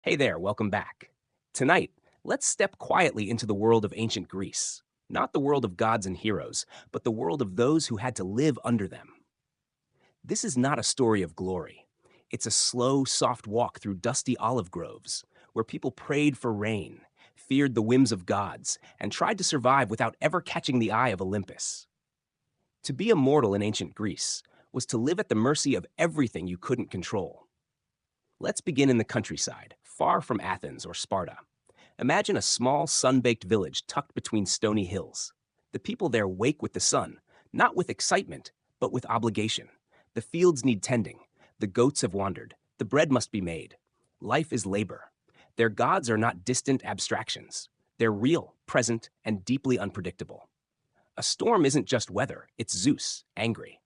Hey there, welcome back. Tonight, let's step quietly into the world of ancient Greece. Not the world of gods and heroes, but the world of those who had to live under them. This is not a story of glory. It's a slow, soft walk through dusty olive groves, where people prayed for rain, feared the whims of gods, and tried to survive without ever catching the eye of Olympus. To be a mortal in ancient Greece was to live at the mercy of everything you couldn't control. Let's begin in the countryside, far from Athens or Sparta. Imagine a small, sun-baked village tucked between stony hills. The people there wake with the sun, not with excitement, but with obligation. The fields need tending. The goats have wandered. The bread must be made. Life is labor. Their gods are not distant abstractions. They're real, present, and deeply unpredictable. A storm isn't just weather, it's Zeus, angry.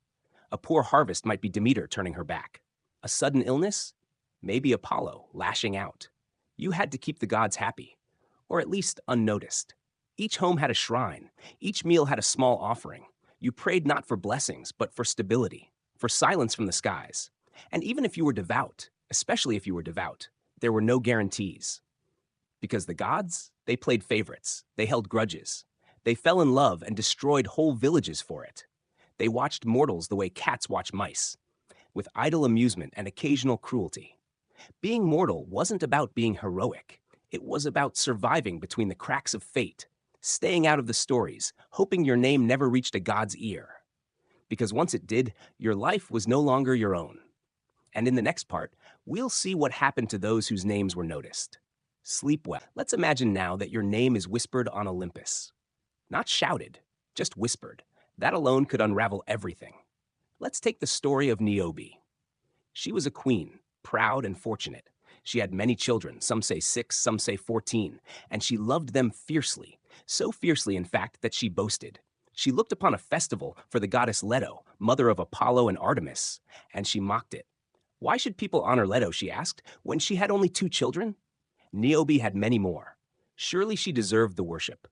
A poor harvest might be Demeter turning her back. A sudden illness? Maybe Apollo lashing out. You had to keep the gods happy, or at least unnoticed. Each home had a shrine. Each meal had a small offering. You prayed not for blessings, but for stability, for silence from the skies. And even if you were devout, especially if you were devout, there were no guarantees. Because the gods, they played favorites. They held grudges. They fell in love and destroyed whole villages for it. They watched mortals the way cats watch mice, with idle amusement and occasional cruelty. Being mortal wasn't about being heroic. It was about surviving between the cracks of fate, staying out of the stories, hoping your name never reached a god's ear. Because once it did, your life was no longer your own. And in the next part, we'll see what happened to those whose names were noticed. Sleep well. Let's imagine now that your name is whispered on Olympus. Not shouted, just whispered. That alone could unravel everything. Let's take the story of Niobe. She was a queen, proud and fortunate. She had many children, some say 6, some say 14, and she loved them fiercely, so fiercely, in fact, that she boasted. She looked upon a festival for the goddess Leto, mother of Apollo and Artemis, and she mocked it. Why should people honor Leto, she asked, when she had only 2 children? Niobe had many more. Surely she deserved the worship.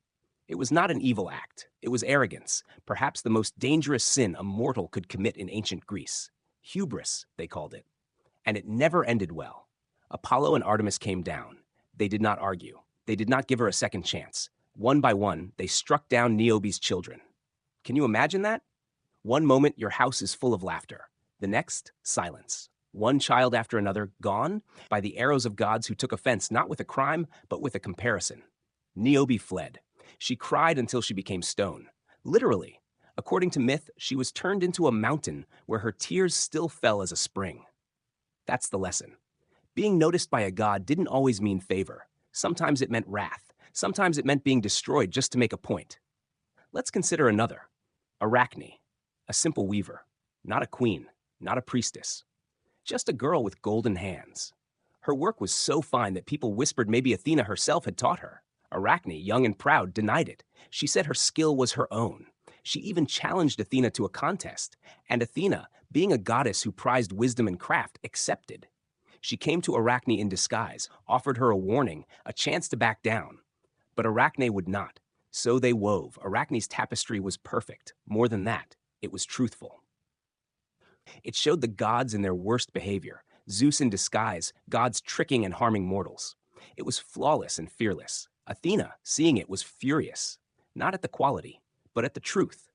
It was not an evil act. It was arrogance, perhaps the most dangerous sin a mortal could commit in ancient Greece. Hubris, they called it. And it never ended well. Apollo and Artemis came down. They did not argue. They did not give her a second chance. One by one, they struck down Niobe's children. Can you imagine that? One moment, your house is full of laughter. The next, silence. One child after another gone by the arrows of gods who took offense not with a crime, but with a comparison. Niobe fled. She cried until she became stone. Literally. According to myth, she was turned into a mountain where her tears still fell as a spring. That's the lesson. Being noticed by a god didn't always mean favor. Sometimes it meant wrath. Sometimes it meant being destroyed just to make a point. Let's consider another. Arachne, a simple weaver. Not a queen, not a priestess. Just a girl with golden hands. Her work was so fine that people whispered maybe Athena herself had taught her. Arachne, young and proud, denied it. She said her skill was her own. She even challenged Athena to a contest, and Athena, being a goddess who prized wisdom and craft, accepted. She came to Arachne in disguise, offered her a warning, a chance to back down. But Arachne would not. So they wove. Arachne's tapestry was perfect. More than that, it was truthful. It showed the gods in their worst behavior. Zeus in disguise, gods tricking and harming mortals. It was flawless and fearless. Athena, seeing it, was furious. Not at the quality, but at the truth.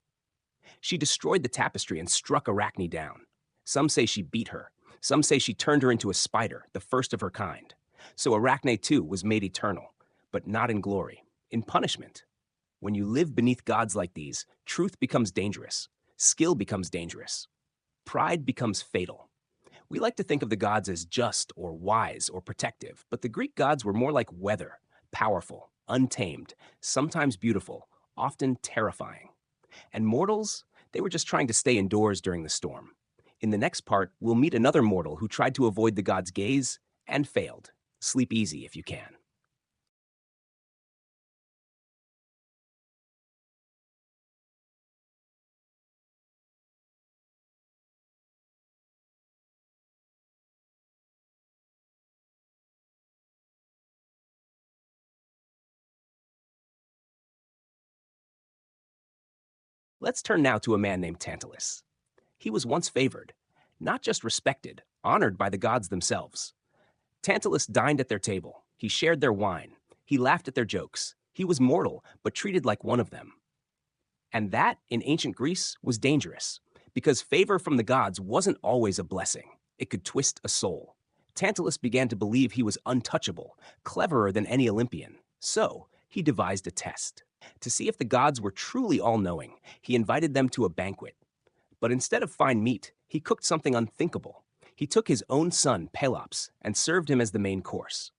She destroyed the tapestry and struck Arachne down. Some say she beat her. Some say she turned her into a spider, the first of her kind. So Arachne, too, was made eternal, but not in glory, in punishment. When you live beneath gods like these, truth becomes dangerous. Skill becomes dangerous. Pride becomes fatal. We like to think of the gods as just or wise or protective, but the Greek gods were more like weather, powerful, untamed, sometimes beautiful, often terrifying. And mortals, they were just trying to stay indoors during the storm. In the next part, we'll meet another mortal who tried to avoid the god's gaze and failed. Sleep easy if you can. Let's turn now to a man named Tantalus. He was once favored, not just respected, honored by the gods themselves. Tantalus dined at their table. He shared their wine. He laughed at their jokes. He was mortal, but treated like one of them. And that, in ancient Greece, was dangerous, because favor from the gods wasn't always a blessing. It could twist a soul. Tantalus began to believe he was untouchable, cleverer than any Olympian. So, he devised a test. To see if the gods were truly all-knowing, he invited them to a banquet. But instead of fine meat, he cooked something unthinkable. He took his own son, Pelops, and served him as the main course.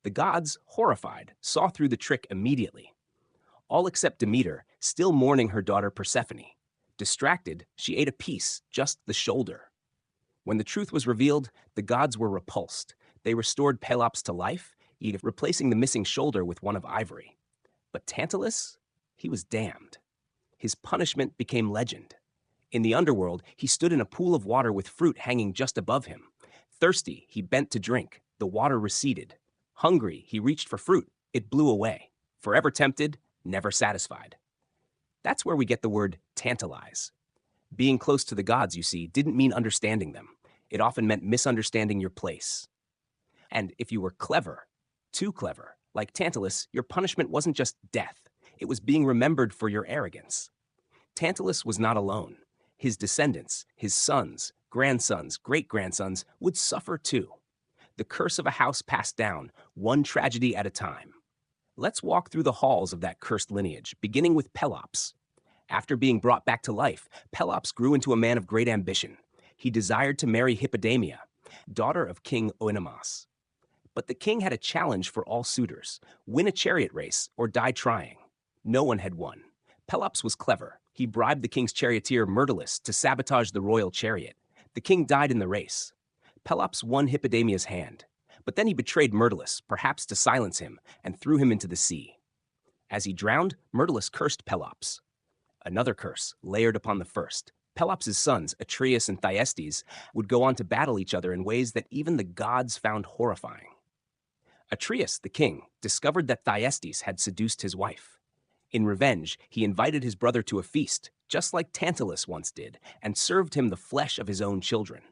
The gods, horrified, saw through the trick immediately. All except Demeter, still mourning her daughter Persephone. Distracted, she ate a piece, just the shoulder. When the truth was revealed, the gods were repulsed. They restored Pelops to life, replacing the missing shoulder with one of ivory. But Tantalus, he was damned. His punishment became legend. In the underworld, he stood in a pool of water with fruit hanging just above him. Thirsty, he bent to drink. The water receded. Hungry, he reached for fruit. It blew away. Forever tempted, never satisfied. That's where we get the word tantalize. Being close to the gods, you see, didn't mean understanding them. It often meant misunderstanding your place. And if you were clever, too clever, like Tantalus, your punishment wasn't just death. It was being remembered for your arrogance. Tantalus was not alone. His descendants, his sons, grandsons, great-grandsons, would suffer too. The curse of a house passed down, one tragedy at a time. Let's walk through the halls of that cursed lineage, beginning with Pelops. After being brought back to life, Pelops grew into a man of great ambition. He desired to marry Hippodamia, daughter of King Oenomaus. But the king had a challenge for all suitors: win a chariot race or die trying. No one had won. Pelops was clever. He bribed the king's charioteer Myrtilus to sabotage the royal chariot. The king died in the race. Pelops won Hippodamia's hand, but then he betrayed Myrtilus, perhaps to silence him, and threw him into the sea. As he drowned, Myrtilus cursed Pelops. Another curse, layered upon the first. Pelops' sons, Atreus and Thyestes, would go on to battle each other in ways that even the gods found horrifying. Atreus, the king, discovered that Thyestes had seduced his wife. In revenge, he invited his brother to a feast, just like Tantalus once did, and served him the flesh of his own children.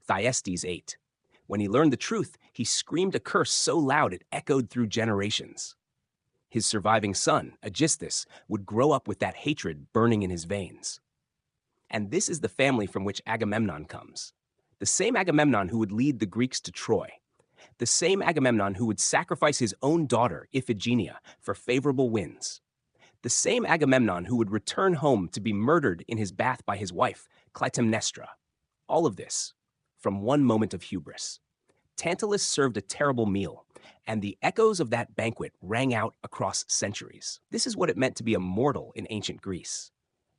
Thyestes ate. When he learned the truth, he screamed a curse so loud it echoed through generations. His surviving son, Aegisthus, would grow up with that hatred burning in his veins. And this is the family from which Agamemnon comes. The same Agamemnon who would lead the Greeks to Troy. The same Agamemnon who would sacrifice his own daughter, Iphigenia, for favorable winds. The same Agamemnon who would return home to be murdered in his bath by his wife, Clytemnestra. All of this from one moment of hubris. Tantalus served a terrible meal, and the echoes of that banquet rang out across centuries. This is what it meant to be a mortal in ancient Greece.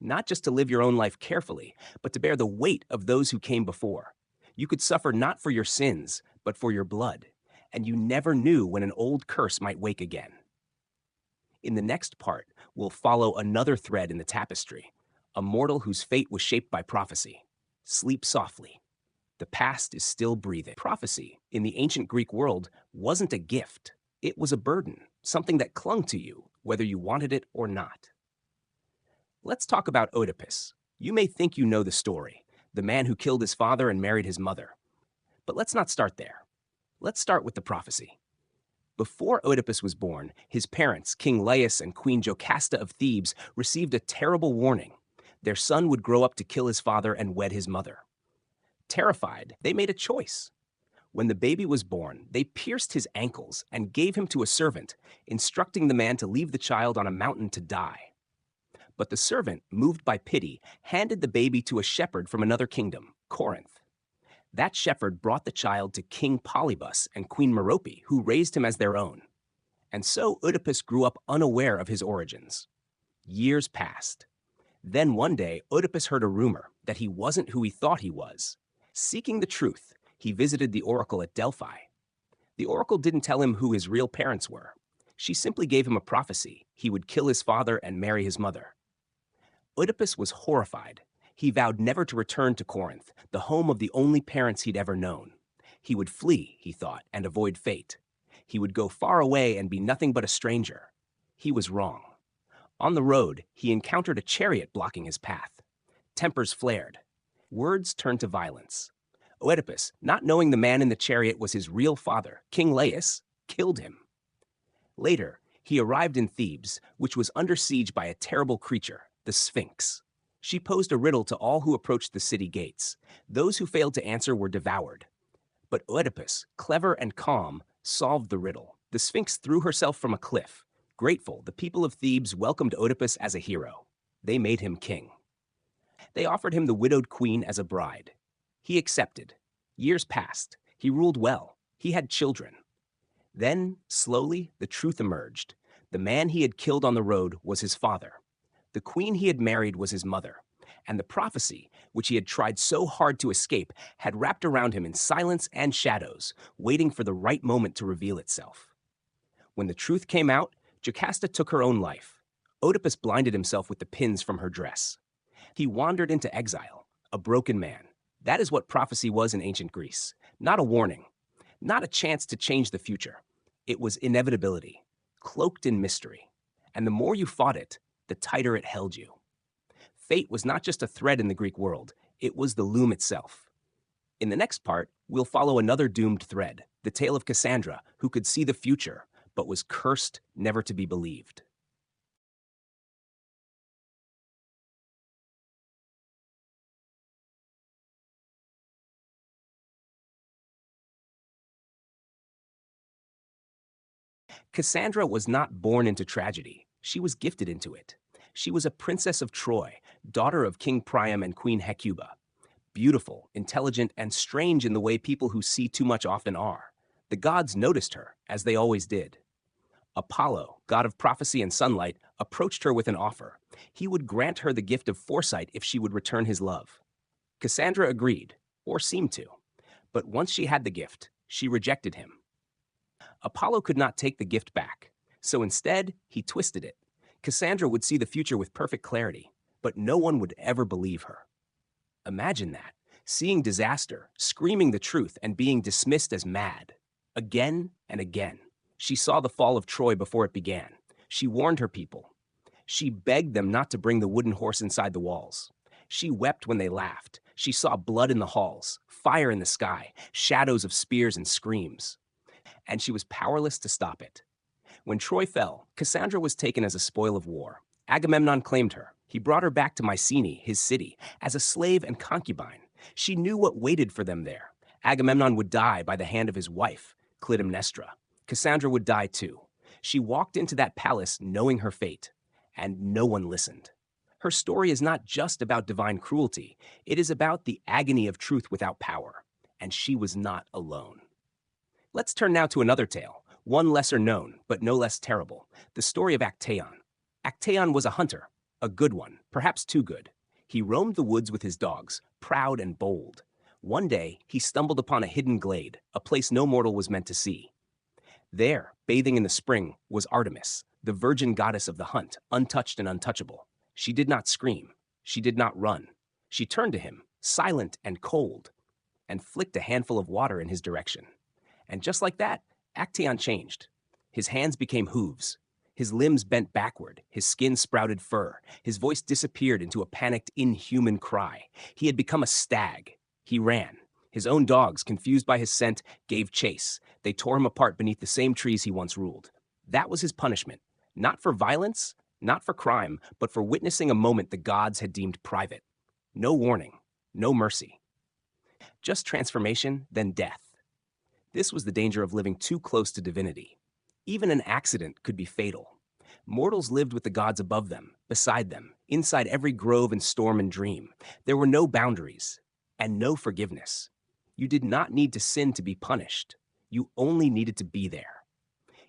Not just to live your own life carefully, but to bear the weight of those who came before. You could suffer not for your sins, but for your blood, and you never knew when an old curse might wake again. In the next part, we'll follow another thread in the tapestry, a mortal whose fate was shaped by prophecy. Sleep softly. The past is still breathing. Prophecy, in the ancient Greek world, wasn't a gift. It was a burden, something that clung to you, whether you wanted it or not. Let's talk about Oedipus. You may think you know the story, the man who killed his father and married his mother. But let's not start there. Let's start with the prophecy. Before Oedipus was born, his parents, King Laius and Queen Jocasta of Thebes, received a terrible warning. Their son would grow up to kill his father and wed his mother. Terrified, they made a choice. When the baby was born, they pierced his ankles and gave him to a servant, instructing the man to leave the child on a mountain to die. But the servant, moved by pity, handed the baby to a shepherd from another kingdom, Corinth. That shepherd brought the child to King Polybus and Queen Merope, who raised him as their own. And so Oedipus grew up unaware of his origins. Years passed. Then one day, Oedipus heard a rumor that he wasn't who he thought he was. Seeking the truth, he visited the oracle at Delphi. The oracle didn't tell him who his real parents were. She simply gave him a prophecy: he would kill his father and marry his mother. Oedipus was horrified. He vowed never to return to Corinth, the home of the only parents he'd ever known. He would flee, he thought, and avoid fate. He would go far away and be nothing but a stranger. He was wrong. On the road, he encountered a chariot blocking his path. Tempers flared. Words turned to violence. Oedipus, not knowing the man in the chariot was his real father, King Laius, killed him. Later, he arrived in Thebes, which was under siege by a terrible creature, the Sphinx. She posed a riddle to all who approached the city gates. Those who failed to answer were devoured. But Oedipus, clever and calm, solved the riddle. The Sphinx threw herself from a cliff. Grateful, the people of Thebes welcomed Oedipus as a hero. They made him king. They offered him the widowed queen as a bride. He accepted. Years passed. He ruled well. He had children. Then, slowly, the truth emerged. The man he had killed on the road was his father. The queen he had married was his mother. And the prophecy, which he had tried so hard to escape, had wrapped around him in silence and shadows, waiting for the right moment to reveal itself. When the truth came out, Jocasta took her own life. Oedipus blinded himself with the pins from her dress. He wandered into exile, a broken man. That is what prophecy was in ancient Greece. Not a warning, not a chance to change the future. It was inevitability, cloaked in mystery. And the more you fought it, the tighter it held you. Fate was not just a thread in the Greek world, it was the loom itself. In the next part, we'll follow another doomed thread, the tale of Cassandra, who could see the future, but was cursed never to be believed. Cassandra was not born into tragedy. She was gifted into it. She was a princess of Troy, daughter of King Priam and Queen Hecuba. Beautiful, intelligent, and strange in the way people who see too much often are. The gods noticed her, as they always did. Apollo, god of prophecy and sunlight, approached her with an offer. He would grant her the gift of foresight if she would return his love. Cassandra agreed, or seemed to. But once she had the gift, she rejected him. Apollo could not take the gift back, so instead, he twisted it. Cassandra would see the future with perfect clarity, but no one would ever believe her. Imagine that, seeing disaster, screaming the truth, and being dismissed as mad. Again and again. She saw the fall of Troy before it began. She warned her people. She begged them not to bring the wooden horse inside the walls. She wept when they laughed. She saw blood in the halls, fire in the sky, shadows of spears and screams. And she was powerless to stop it. When Troy fell, Cassandra was taken as a spoil of war. Agamemnon claimed her. He brought her back to Mycenae, his city, as a slave and concubine. She knew what waited for them there. Agamemnon would die by the hand of his wife, Clytemnestra. Cassandra would die too. She walked into that palace knowing her fate, and no one listened. Her story is not just about divine cruelty. It is about the agony of truth without power, and she was not alone. Let's turn now to another tale, one lesser known, but no less terrible, the story of Actaeon. Actaeon was a hunter, a good one, perhaps too good. He roamed the woods with his dogs, proud and bold. One day, he stumbled upon a hidden glade, a place no mortal was meant to see. There, bathing in the spring, was Artemis, the virgin goddess of the hunt, untouched and untouchable. She did not scream. She did not run. She turned to him, silent and cold, and flicked a handful of water in his direction. And just like that, Actaeon changed. His hands became hooves. His limbs bent backward. His skin sprouted fur. His voice disappeared into a panicked, inhuman cry. He had become a stag. He ran. His own dogs, confused by his scent, gave chase. They tore him apart beneath the same trees he once ruled. That was his punishment. Not for violence, not for crime, but for witnessing a moment the gods had deemed private. No warning, no mercy. Just transformation, then death. This was the danger of living too close to divinity. Even an accident could be fatal. Mortals lived with the gods above them, beside them, inside every grove and storm and dream. There were no boundaries, and no forgiveness. You did not need to sin to be punished. You only needed to be there.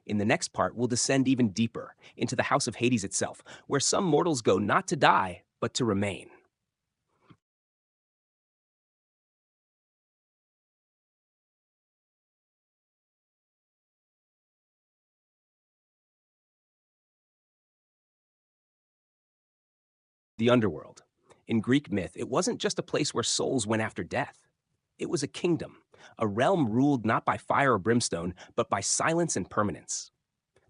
In the next part, we'll descend even deeper, into the house of Hades itself, where some mortals go not to die, but to remain. The underworld. In Greek myth, it wasn't just a place where souls went after death. It was a kingdom, a realm ruled not by fire or brimstone, but by silence and permanence.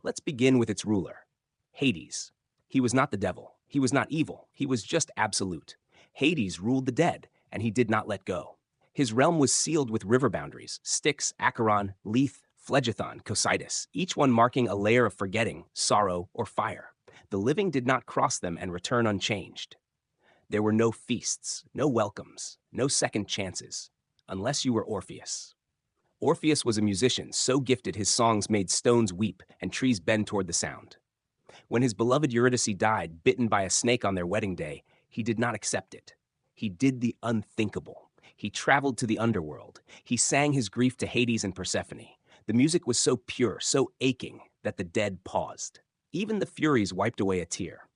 Let's begin with its ruler, Hades. He was not the devil. He was not evil. He was just absolute. Hades ruled the dead, and he did not let go. His realm was sealed with river boundaries: Styx, Acheron, Lethe, Phlegethon, Cocytus, each one marking a layer of forgetting, sorrow, or fire. The living did not cross them and return unchanged. There were no feasts, no welcomes, no second chances, unless you were Orpheus. Orpheus was a musician so gifted his songs made stones weep and trees bend toward the sound. When his beloved Eurydice died, bitten by a snake on their wedding day, he did not accept it. He did the unthinkable. He traveled to the underworld. He sang his grief to Hades and Persephone. The music was so pure, so aching, that the dead paused. Even the Furies wiped away a tear.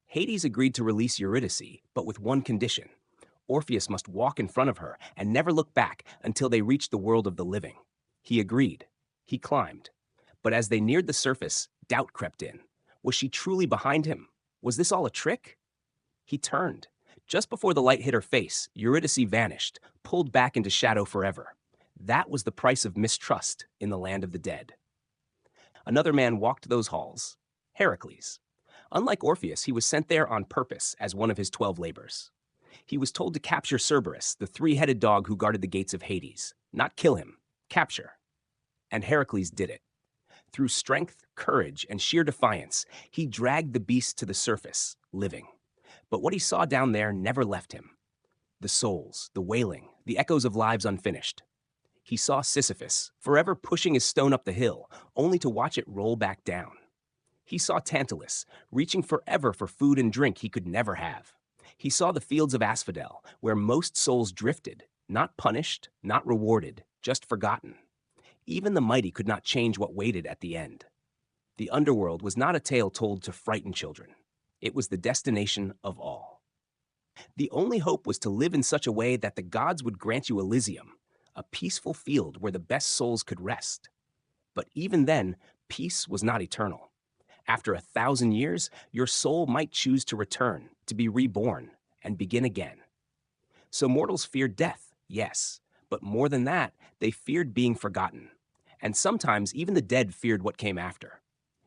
Hades agreed to release Eurydice, but with one condition. Orpheus must walk in front of her and never look back until they reached the world of the living. He agreed. He climbed. But as they neared the surface, doubt crept in. Was she truly behind him? Was this all a trick? He turned. Just before the light hit her face, Eurydice vanished, pulled back into shadow forever. That was the price of mistrust in the land of the dead. Another man walked those halls, Heracles. Unlike Orpheus, he was sent there on purpose as one of his 12 labors. He was told to capture Cerberus, the three-headed dog who guarded the gates of Hades. Not kill him, capture. And Heracles did it. Through strength, courage, and sheer defiance, he dragged the beast to the surface, living. But what he saw down there never left him. The souls, the wailing, the echoes of lives unfinished. He saw Sisyphus, forever pushing his stone up the hill, only to watch it roll back down. He saw Tantalus, reaching forever for food and drink he could never have. He saw the fields of Asphodel, where most souls drifted, not punished, not rewarded, just forgotten. Even the mighty could not change what waited at the end. The underworld was not a tale told to frighten children. It was the destination of all. The only hope was to live in such a way that the gods would grant you Elysium, a peaceful field where the best souls could rest. But even then, peace was not eternal. After 1,000 years, your soul might choose to return, to be reborn, and begin again. So mortals feared death, yes, but more than that, they feared being forgotten. And sometimes even the dead feared what came after.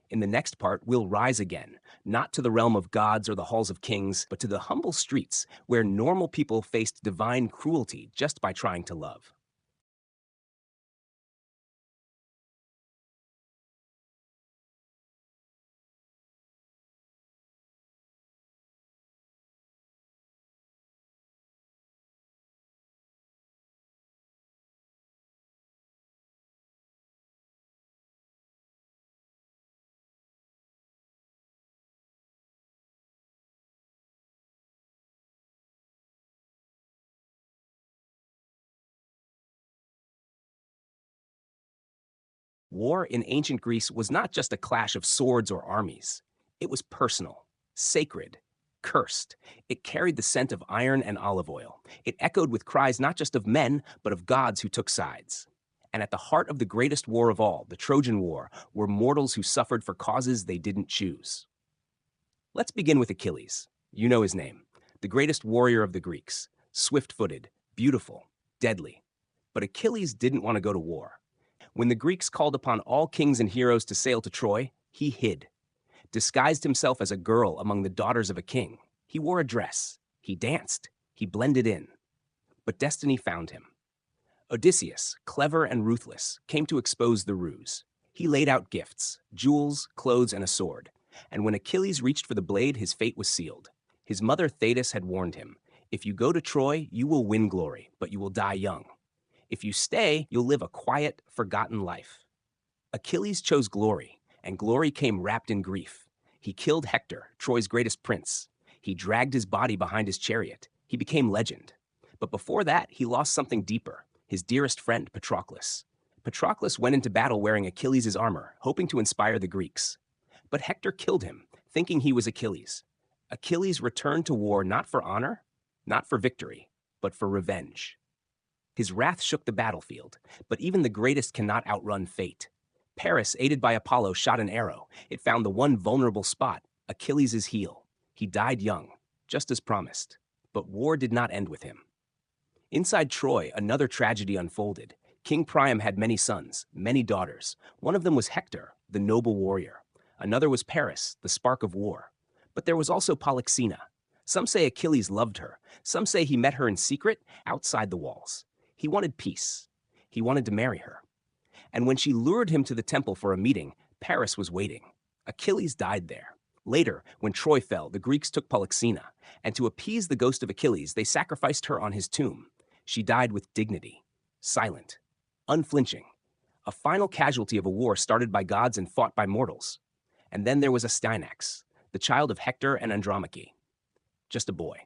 In the next part, we'll rise again, not to the realm of gods or the halls of kings, but to the humble streets where normal people faced divine cruelty just by trying to love. War in ancient Greece was not just a clash of swords or armies. It was personal, sacred, cursed. It carried the scent of iron and olive oil. It echoed with cries not just of men, but of gods who took sides. And at the heart of the greatest war of all, the Trojan War, were mortals who suffered for causes they didn't choose. Let's begin with Achilles. You know his name. The greatest warrior of the Greeks. Swift-footed, beautiful, deadly. But Achilles didn't want to go to war. When the Greeks called upon all kings and heroes to sail to Troy, he hid. Disguised himself as a girl among the daughters of a king. He wore a dress. He danced. He blended in. But destiny found him. Odysseus, clever and ruthless, came to expose the ruse. He laid out gifts, jewels, clothes, and a sword. And when Achilles reached for the blade, his fate was sealed. His mother Thetis had warned him, "If you go to Troy, you will win glory, but you will die young. If you stay, you'll live a quiet, forgotten life." Achilles chose glory, and glory came wrapped in grief. He killed Hector, Troy's greatest prince. He dragged his body behind his chariot. He became legend. But before that, he lost something deeper, his dearest friend, Patroclus. Patroclus went into battle wearing Achilles' armor, hoping to inspire the Greeks. But Hector killed him, thinking he was Achilles. Achilles returned to war not for honor, not for victory, but for revenge. His wrath shook the battlefield, but even the greatest cannot outrun fate. Paris, aided by Apollo, shot an arrow. It found the one vulnerable spot, Achilles' heel. He died young, just as promised. But war did not end with him. Inside Troy, another tragedy unfolded. King Priam had many sons, many daughters. One of them was Hector, the noble warrior. Another was Paris, the spark of war. But there was also Polyxena. Some say Achilles loved her. Some say he met her in secret, outside the walls. He wanted peace. He wanted to marry her. And when she lured him to the temple for a meeting, Paris was waiting. Achilles died there. Later, when Troy fell, the Greeks took Polyxena, and to appease the ghost of Achilles, they sacrificed her on his tomb. She died with dignity, silent, unflinching, a final casualty of a war started by gods and fought by mortals. And then there was Astyanax, the child of Hector and Andromache. Just a boy.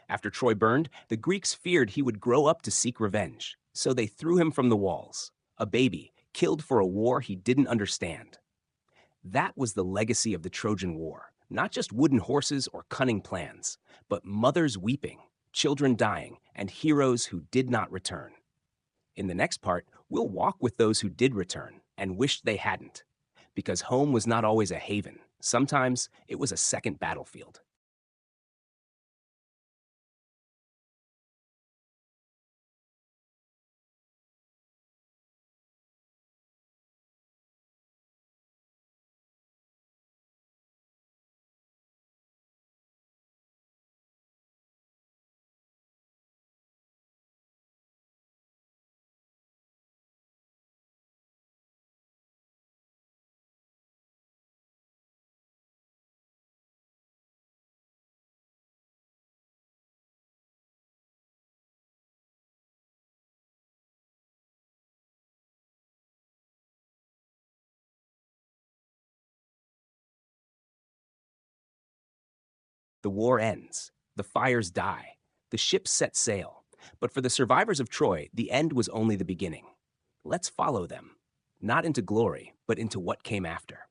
After Troy burned, the Greeks feared he would grow up to seek revenge, so they threw him from the walls, a baby, killed for a war he didn't understand. That was the legacy of the Trojan War, not just wooden horses or cunning plans, but mothers weeping, children dying, and heroes who did not return. In the next part, we'll walk with those who did return and wished they hadn't, because home was not always a haven. Sometimes it was a second battlefield. The war ends. The fires die. The ships set sail. But for the survivors of Troy, the end was only the beginning. Let's follow them, not into glory, but into what came after.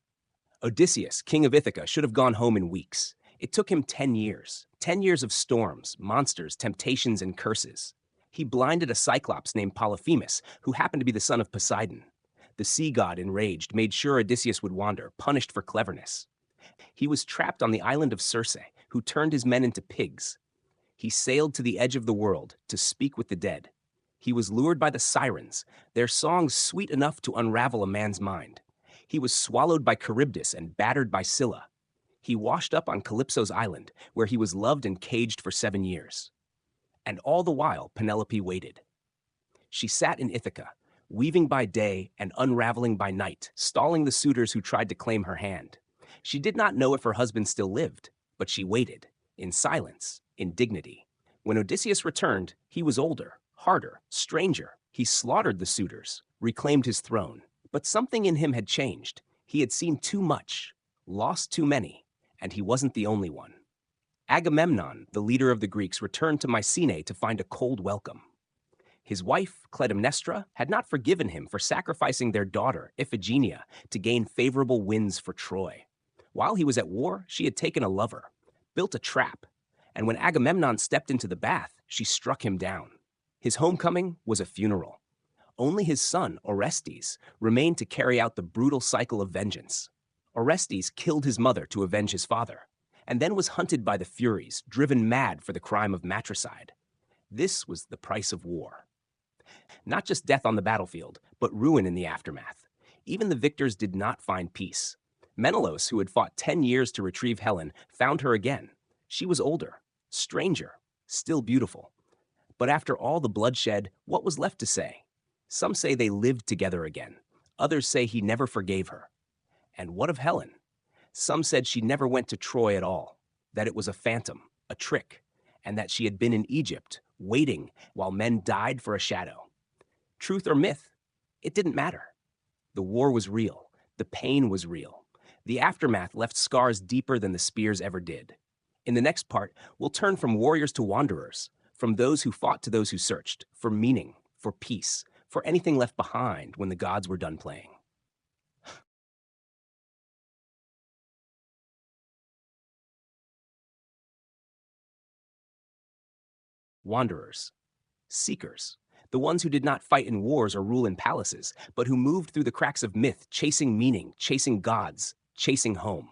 Odysseus, king of Ithaca, should have gone home in weeks. It took him 10 years. 10 years of storms, monsters, temptations, and curses. He blinded a cyclops named Polyphemus, who happened to be the son of Poseidon. The sea god, enraged, made sure Odysseus would wander, punished for cleverness. He was trapped on the island of Circe, who turned his men into pigs. He sailed to the edge of the world to speak with the dead. He was lured by the sirens, their songs sweet enough to unravel a man's mind. He was swallowed by Charybdis and battered by Scylla. He washed up on Calypso's island, where he was loved and caged for 7 years. And all the while, Penelope waited. She sat in Ithaca, weaving by day and unraveling by night, stalling the suitors who tried to claim her hand. She did not know if her husband still lived, but she waited, in silence, in dignity. When Odysseus returned, he was older, harder, stranger. He slaughtered the suitors, reclaimed his throne. But something in him had changed. He had seen too much, lost too many, and he wasn't the only one. Agamemnon, the leader of the Greeks, returned to Mycenae to find a cold welcome. His wife, Clytemnestra, had not forgiven him for sacrificing their daughter, Iphigenia, to gain favorable winds for Troy. While he was at war, she had taken a lover, built a trap, and when Agamemnon stepped into the bath, she struck him down. His homecoming was a funeral. Only his son, Orestes, remained to carry out the brutal cycle of vengeance. Orestes killed his mother to avenge his father, and then was hunted by the Furies, driven mad for the crime of matricide. This was the price of war. Not just death on the battlefield, but ruin in the aftermath. Even the victors did not find peace. Menelaus, who had fought 10 years to retrieve Helen, found her again. She was older, stranger, still beautiful. But after all the bloodshed, what was left to say? Some say they lived together again. Others say he never forgave her. And what of Helen? Some said she never went to Troy at all, that it was a phantom, a trick, and that she had been in Egypt, waiting while men died for a shadow. Truth or myth, it didn't matter. The war was real. The pain was real. The aftermath left scars deeper than the spears ever did. In the next part, we'll turn from warriors to wanderers, from those who fought to those who searched, for meaning, for peace, for anything left behind when the gods were done playing. Wanderers, seekers, the ones who did not fight in wars or rule in palaces, but who moved through the cracks of myth, chasing meaning, chasing gods, chasing home.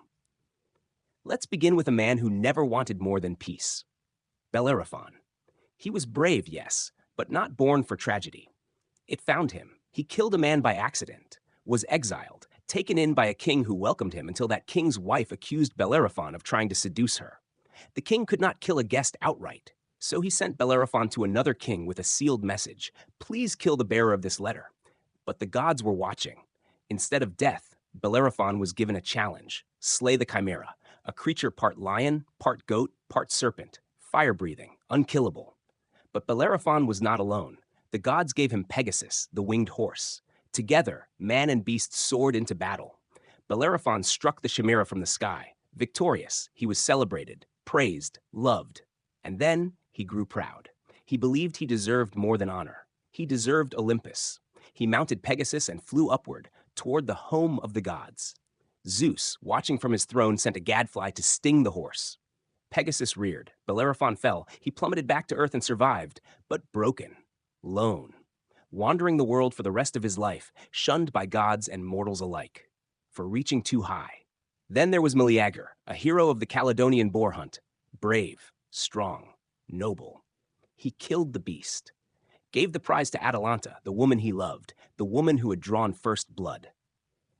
Let's begin with a man who never wanted more than peace. Bellerophon. He was brave, yes, but not born for tragedy. It found him. He killed a man by accident, was exiled, taken in by a king who welcomed him until that king's wife accused Bellerophon of trying to seduce her. The king could not kill a guest outright, So he sent Bellerophon to another king with a sealed message. Please kill the bearer of this letter. But the gods were watching. Instead of death, Bellerophon was given a challenge: slay the chimera, a creature part lion, part goat, part serpent, fire-breathing, unkillable. But Bellerophon was not alone. The gods gave him Pegasus, the winged horse. Together, man and beast soared into battle. Bellerophon struck the chimera from the sky. Victorious, he was celebrated, praised, loved. And then he grew proud. He believed he deserved more than honor. He deserved Olympus. He mounted Pegasus and flew upward, toward the home of the gods. Zeus, watching from his throne, sent a gadfly to sting the horse. Pegasus reared. Bellerophon fell. He plummeted back to earth and survived, but broken, lone, wandering the world for the rest of his life, shunned by gods and mortals alike, for reaching too high. Then there was Meleager, a hero of the Caledonian boar hunt, brave, strong, noble. He killed the beast, gave the prize to Atalanta, the woman he loved, the woman who had drawn first blood.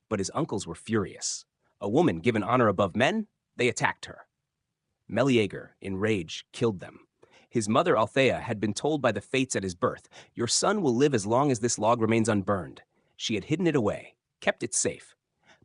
But his uncles were furious. A woman given honor above men, they attacked her. Meleager, in rage, killed them. His mother Althea had been told by the fates at his birth, "Your son will live as long as this log remains unburned." She had hidden it away, kept it safe.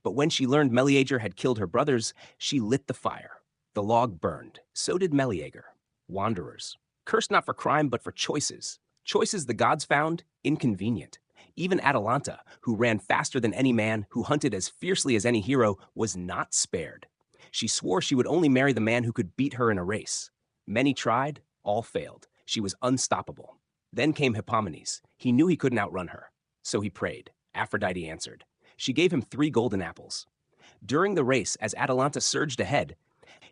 But when she learned Meleager had killed her brothers, she lit the fire. The log burned. So did Meleager. Wanderers, cursed not for crime but for choices. Choices the gods found inconvenient. Even Atalanta, who ran faster than any man, who hunted as fiercely as any hero, was not spared. She swore she would only marry the man who could beat her in a race. Many tried, all failed. She was unstoppable. Then came Hippomenes. He knew he couldn't outrun her. So he prayed. Aphrodite answered. She gave him 3 golden apples. During the race, as Atalanta surged ahead,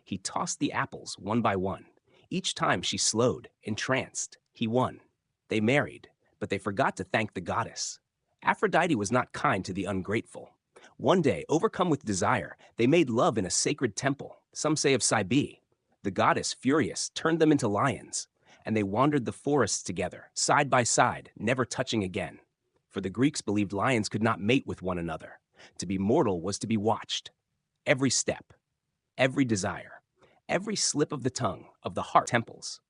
he tossed the apples one by one. Each time she slowed, entranced. He won. They married, but they forgot to thank the goddess. Aphrodite was not kind to the ungrateful. One day, overcome with desire, they made love in a sacred temple, some say of Cybele. The goddess, furious, turned them into lions, and they wandered the forests together, side by side, never touching again. For the Greeks believed lions could not mate with one another. To be mortal was to be watched. Every step, every desire, every slip of the tongue, of the heart, temples.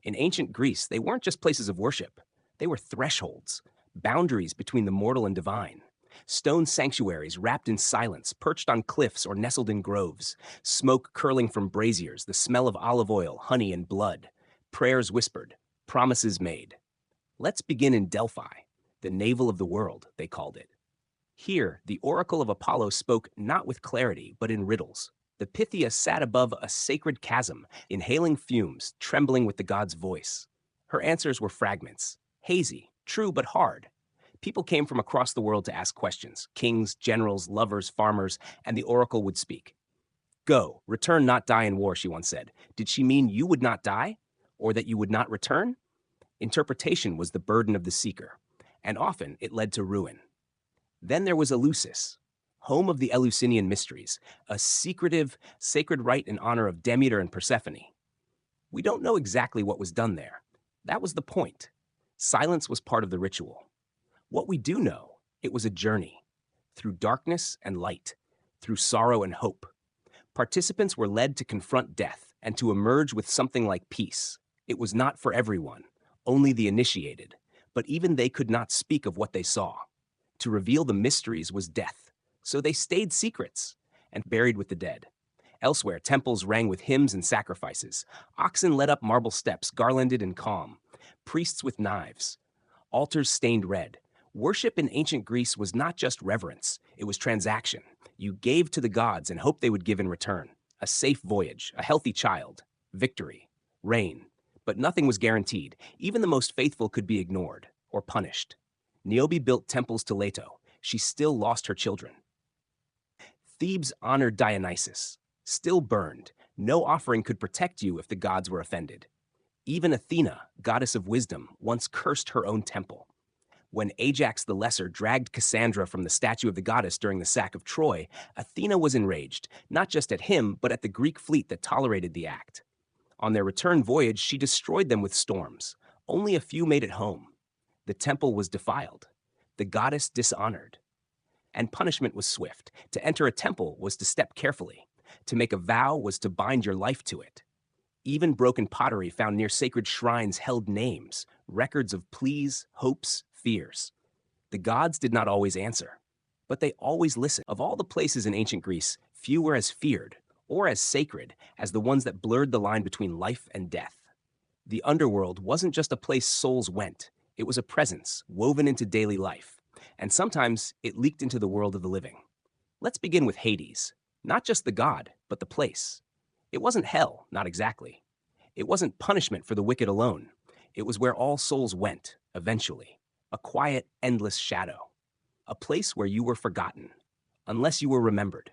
In ancient Greece, they weren't just places of worship. They were thresholds, boundaries between the mortal and divine. Stone sanctuaries wrapped in silence, perched on cliffs or nestled in groves, smoke curling from braziers, the smell of olive oil, honey, and blood, prayers whispered, promises made. Let's begin in Delphi, the navel of the world, they called it. Here, the oracle of Apollo spoke not with clarity, but in riddles. The Pythia sat above a sacred chasm, inhaling fumes, trembling with the god's voice. Her answers were fragments, hazy, true but hard. People came from across the world to ask questions. Kings, generals, lovers, farmers, and the oracle would speak. Go, return, not die in war, she once said. Did she mean you would not die? Or that you would not return? Interpretation was the burden of the seeker, and often it led to ruin. Then there was Eleusis, home of the Eleusinian mysteries, a secretive, sacred rite in honor of Demeter and Persephone. We don't know exactly what was done there. That was the point. Silence was part of the ritual. What we do know, it was a journey, through darkness and light, through sorrow and hope. Participants were led to confront death and to emerge with something like peace. It was not for everyone, only the initiated, but even they could not speak of what they saw. To reveal the mysteries was death, so they stayed secrets and buried with the dead. Elsewhere, temples rang with hymns and sacrifices. Oxen led up marble steps, garlanded and calm. Priests with knives. Altars stained red. Worship in ancient Greece was not just reverence, it was transaction. You gave to the gods and hoped they would give in return. A safe voyage, a healthy child, victory, rain. But nothing was guaranteed. Even the most faithful could be ignored or punished. Niobe built temples to Leto. She still lost her children. Thebes honored Dionysus. Still burned. No offering could protect you if the gods were offended. Even Athena, goddess of wisdom, once cursed her own temple. When Ajax the Lesser dragged Cassandra from the statue of the goddess during the sack of Troy, Athena was enraged, not just at him, but at the Greek fleet that tolerated the act. On their return voyage, she destroyed them with storms. Only a few made it home. The temple was defiled. The goddess dishonored. And punishment was swift. To enter a temple was to step carefully. To make a vow was to bind your life to it. Even broken pottery found near sacred shrines held names, records of pleas, hopes, fears. The gods did not always answer, but they always listened. Of all the places in ancient Greece, few were as feared or as sacred as the ones that blurred the line between life and death. The underworld wasn't just a place souls went, it was a presence woven into daily life, and sometimes it leaked into the world of the living. Let's begin with Hades, not just the god, but the place. It wasn't hell, not exactly. It wasn't punishment for the wicked alone. It was where all souls went, eventually. A quiet, endless shadow. A place where you were forgotten, unless you were remembered.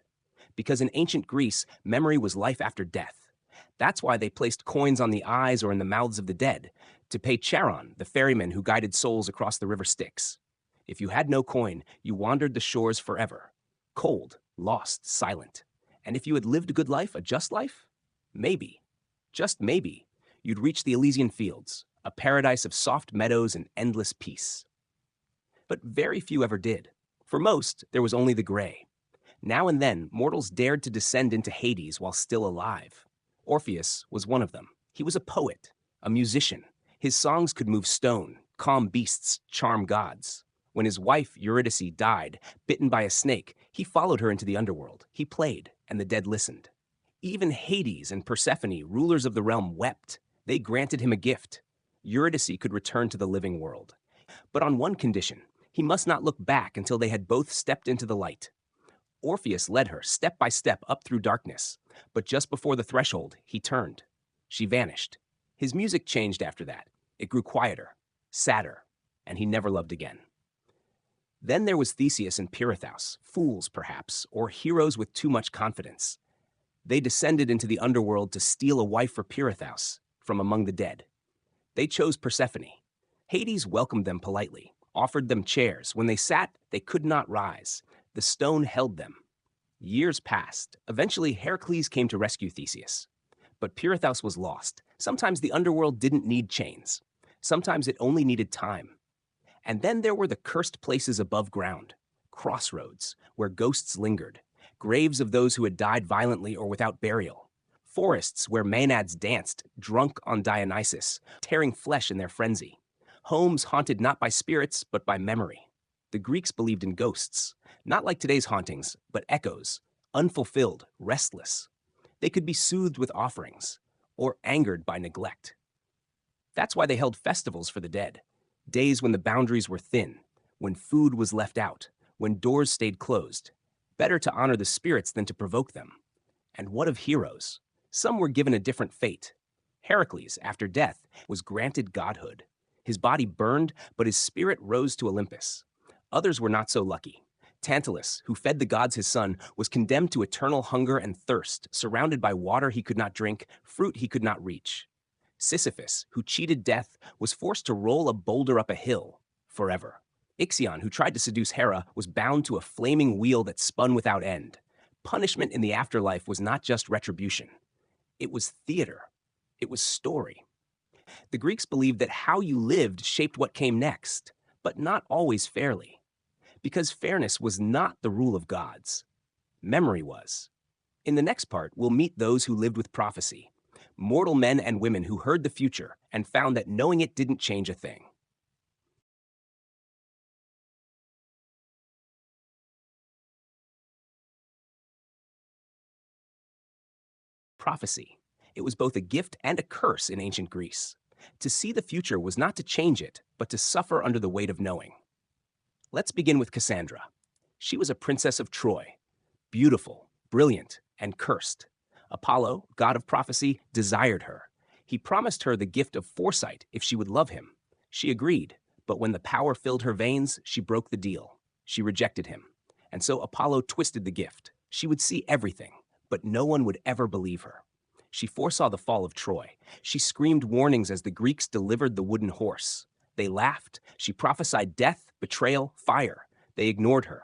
Because in ancient Greece, memory was life after death. That's why they placed coins on the eyes or in the mouths of the dead, to pay Charon, the ferryman who guided souls across the river Styx. If you had no coin, you wandered the shores forever. Cold, lost, silent. And if you had lived a good life, a just life, maybe, just maybe, you'd reach the Elysian fields, a paradise of soft meadows and endless peace. But very few ever did. For most, there was only the gray. Now and then, mortals dared to descend into Hades while still alive. Orpheus was one of them. He was a poet, a musician. His songs could move stone, calm beasts, charm gods. When his wife, Eurydice, died, bitten by a snake, he followed her into the underworld. He played, and the dead listened. Even Hades and Persephone, rulers of the realm, wept. They granted him a gift. Eurydice could return to the living world. But on one condition, he must not look back until they had both stepped into the light. Orpheus led her step by step up through darkness, but just before the threshold, he turned. She vanished. His music changed after that. It grew quieter, sadder, and he never loved again. Then there was Theseus and Pirithous, fools perhaps, or heroes with too much confidence. They descended into the underworld to steal a wife for Pirithous from among the dead. They chose Persephone. Hades welcomed them politely, offered them chairs. When they sat, they could not rise. The stone held them. Years passed. Eventually, Heracles came to rescue Theseus. But Pirithous was lost. Sometimes the underworld didn't need chains. Sometimes it only needed time. And then there were the cursed places above ground, crossroads, where ghosts lingered, graves of those who had died violently or without burial, forests where maenads danced, drunk on Dionysus, tearing flesh in their frenzy, homes haunted not by spirits, but by memory. The Greeks believed in ghosts, not like today's hauntings, but echoes, unfulfilled, restless. They could be soothed with offerings, or angered by neglect. That's why they held festivals for the dead, days when the boundaries were thin, when food was left out, when doors stayed closed. Better to honor the spirits than to provoke them. And what of heroes? Some were given a different fate. Heracles, after death, was granted godhood. His body burned, but his spirit rose to Olympus. Others were not so lucky. Tantalus, who fed the gods his son, was condemned to eternal hunger and thirst, surrounded by water he could not drink, fruit he could not reach. Sisyphus, who cheated death, was forced to roll a boulder up a hill forever. Ixion, who tried to seduce Hera, was bound to a flaming wheel that spun without end. Punishment in the afterlife was not just retribution. It was theater. It was story. The Greeks believed that how you lived shaped what came next, but not always fairly. Because fairness was not the rule of gods. Memory was. In the next part, we'll meet those who lived with prophecy, mortal men and women who heard the future and found that knowing it didn't change a thing. Prophecy. It was both a gift and a curse in ancient Greece. To see the future was not to change it, but to suffer under the weight of knowing. Let's begin with Cassandra. She was a princess of Troy, beautiful, brilliant, and cursed. Apollo, god of prophecy, desired her. He promised her the gift of foresight if she would love him. She agreed, but when the power filled her veins, she broke the deal. She rejected him. And so Apollo twisted the gift. She would see everything, but no one would ever believe her. She foresaw the fall of Troy. She screamed warnings as the Greeks delivered the wooden horse. They laughed. She prophesied death, betrayal, fire. They ignored her.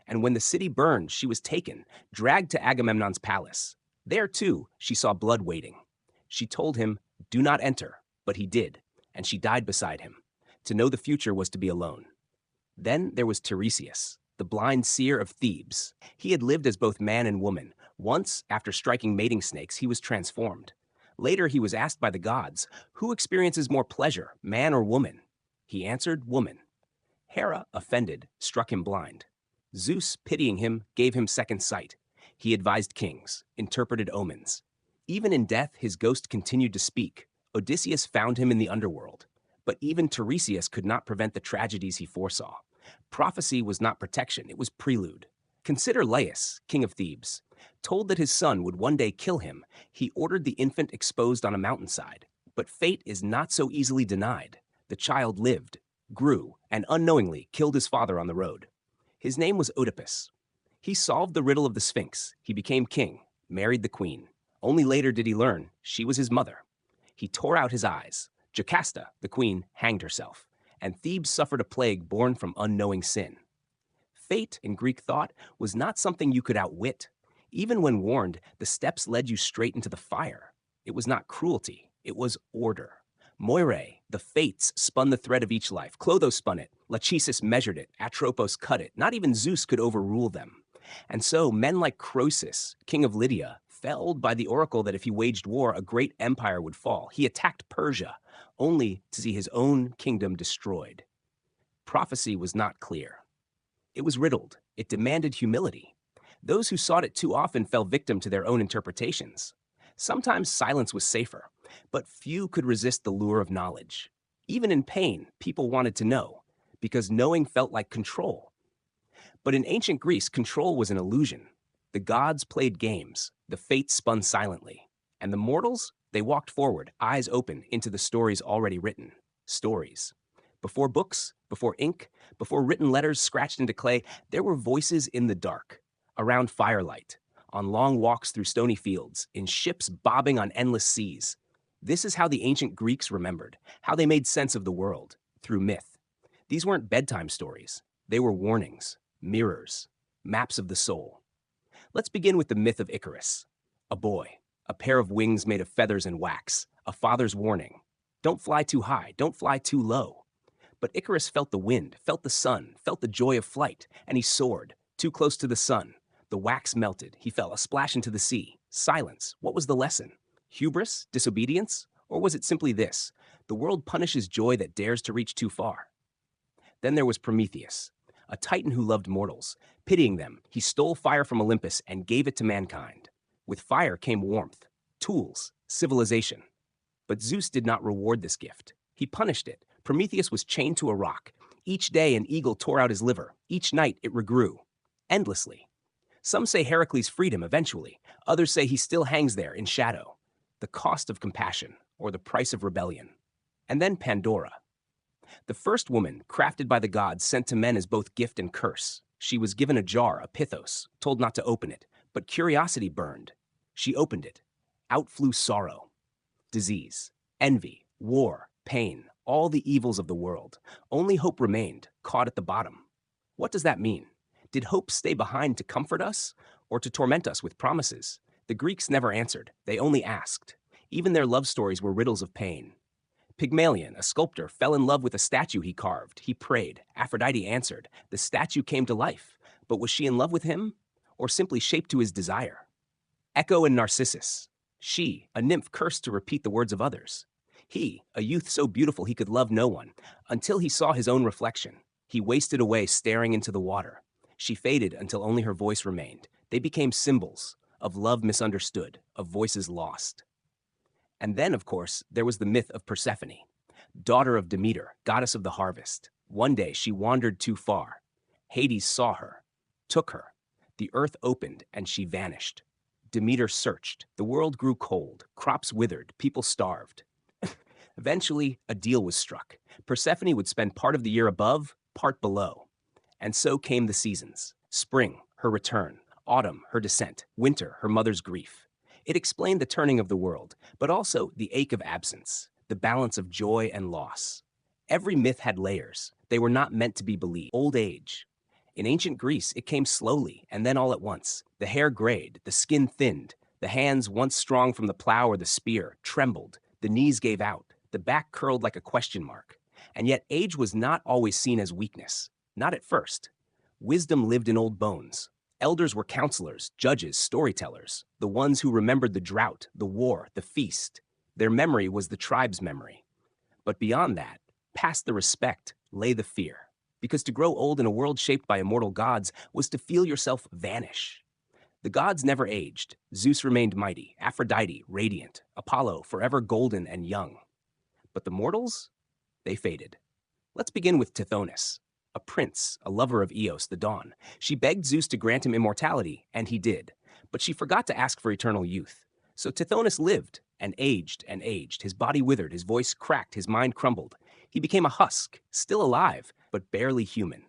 And when the city burned, she was taken, dragged to Agamemnon's palace. There, too, she saw blood waiting. She told him, "Do not enter," but he did, and she died beside him. To know the future was to be alone. Then there was Tiresias, the blind seer of Thebes. He had lived as both man and woman. Once, after striking mating snakes, he was transformed. Later, he was asked by the gods, who experiences more pleasure, man or woman? He answered, woman. Hera, offended, struck him blind. Zeus, pitying him, gave him second sight. He advised kings, interpreted omens. Even in death, his ghost continued to speak. Odysseus found him in the underworld. But even Tiresias could not prevent the tragedies he foresaw. Prophecy was not protection, it was prelude. Consider Laius, king of Thebes. Told that his son would one day kill him, he ordered the infant exposed on a mountainside. But fate is not so easily denied. The child lived, grew, and unknowingly killed his father on the road. His name was Oedipus. He solved the riddle of the Sphinx. He became king, married the queen. Only later did he learn she was his mother. He tore out his eyes. Jocasta, the queen, hanged herself, and Thebes suffered a plague born from unknowing sin. Fate, in Greek thought, was not something you could outwit. Even when warned, the steps led you straight into the fire. It was not cruelty, it was order. Moirae, the fates, spun the thread of each life. Clotho spun it, Lachesis measured it, Atropos cut it. Not even Zeus could overrule them. And so men like Croesus, king of Lydia, felled by the oracle that if he waged war, a great empire would fall. He attacked Persia, only to see his own kingdom destroyed. Prophecy was not clear. It was riddled. It demanded humility. Those who sought it too often fell victim to their own interpretations. Sometimes silence was safer, but few could resist the lure of knowledge. Even in pain, people wanted to know, because knowing felt like control. But in ancient Greece, control was an illusion. The gods played games, the fates spun silently, and the mortals, they walked forward, eyes open, into the stories already written. Stories. Before books, before ink, before written letters scratched into clay, there were voices in the dark, around firelight, on long walks through stony fields, in ships bobbing on endless seas. This is how the ancient Greeks remembered, how they made sense of the world, through myth. These weren't bedtime stories. They were warnings, mirrors, maps of the soul. Let's begin with the myth of Icarus. A boy, a pair of wings made of feathers and wax, a father's warning. Don't fly too high, don't fly too low. But Icarus felt the wind, felt the sun, felt the joy of flight, and he soared, too close to the sun. The wax melted, he fell a splash into the sea. Silence, what was the lesson? Hubris, disobedience, or was it simply this? The world punishes joy that dares to reach too far. Then there was Prometheus, a titan who loved mortals. Pitying them, he stole fire from Olympus and gave it to mankind. With fire came warmth, tools, civilization. But Zeus did not reward this gift. He punished it. Prometheus was chained to a rock. Each day an eagle tore out his liver. Each night it regrew. Endlessly. Some say Heracles freed him eventually. Others say he still hangs there in shadow. The cost of compassion, or the price of rebellion. And then Pandora. The first woman, crafted by the gods, sent to men as both gift and curse. She was given a jar, a pithos, told not to open it, but curiosity burned. She opened it. Out flew sorrow, disease, envy, war, pain, all the evils of the world. Only hope remained, caught at the bottom. What does that mean? Did hope stay behind to comfort us, or to torment us with promises? The Greeks never answered, they only asked. Even their love stories were riddles of pain. Pygmalion, a sculptor, fell in love with a statue he carved. He prayed. Aphrodite answered. The statue came to life. But was she in love with him, or simply shaped to his desire? Echo and Narcissus. She, a nymph cursed to repeat the words of others. He, a youth so beautiful he could love no one, until he saw his own reflection. He wasted away staring into the water. She faded until only her voice remained. They became symbols of love misunderstood, of voices lost. And then, of course, there was the myth of Persephone, daughter of Demeter, goddess of the harvest. One day she wandered too far. Hades saw her, took her. The earth opened and she vanished. Demeter searched. The world grew cold. Crops withered. People starved. Eventually, a deal was struck. Persephone would spend part of the year above, part below. And so came the seasons. Spring, her return. Autumn, her descent. Winter, her mother's grief. It explained the turning of the world, but also the ache of absence, the balance of joy and loss. Every myth had layers. They were not meant to be believed. Old age. In ancient Greece, it came slowly and then all at once. The hair grayed, the skin thinned, the hands, once strong from the plow or the spear, trembled, the knees gave out, the back curled like a question mark. And yet age was not always seen as weakness. Not at first. Wisdom lived in old bones. Elders were counselors, judges, storytellers, the ones who remembered the drought, the war, the feast. Their memory was the tribe's memory. But beyond that, past the respect, lay the fear. Because to grow old in a world shaped by immortal gods was to feel yourself vanish. The gods never aged. Zeus remained mighty, Aphrodite radiant, Apollo forever golden and young. But the mortals? They faded. Let's begin with Tithonus, a prince, a lover of Eos, the dawn. She begged Zeus to grant him immortality, and he did. But she forgot to ask for eternal youth. So Tithonus lived, and aged and aged. His body withered, his voice cracked, his mind crumbled. He became a husk, still alive, but barely human.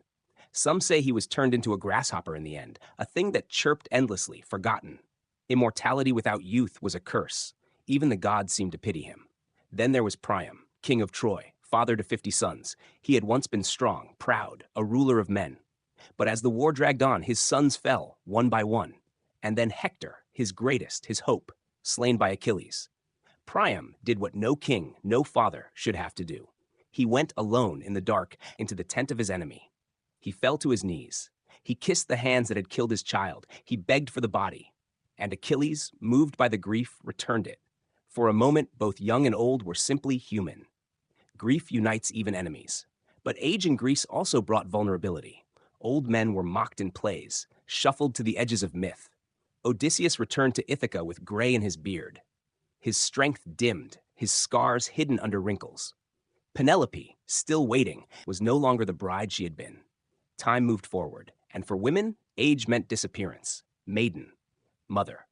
Some say he was turned into a grasshopper in the end, a thing that chirped endlessly, forgotten. Immortality without youth was a curse. Even the gods seemed to pity him. Then there was Priam, king of Troy, father to 50 sons. He had once been strong, proud, a ruler of men. But as the war dragged on, his sons fell, one by one. And then Hector, his greatest, his hope, slain by Achilles. Priam did what no king, no father should have to do. He went alone in the dark into the tent of his enemy. He fell to his knees. He kissed the hands that had killed his child. He begged for the body. And Achilles, moved by the grief, returned it. For a moment, both young and old were simply human. Grief unites even enemies. But age in Greece also brought vulnerability. Old men were mocked in plays, shuffled to the edges of myth. Odysseus returned to Ithaca with gray in his beard. His strength dimmed, his scars hidden under wrinkles. Penelope, still waiting, was no longer the bride she had been. Time moved forward, and for women, age meant disappearance. Maiden, mother.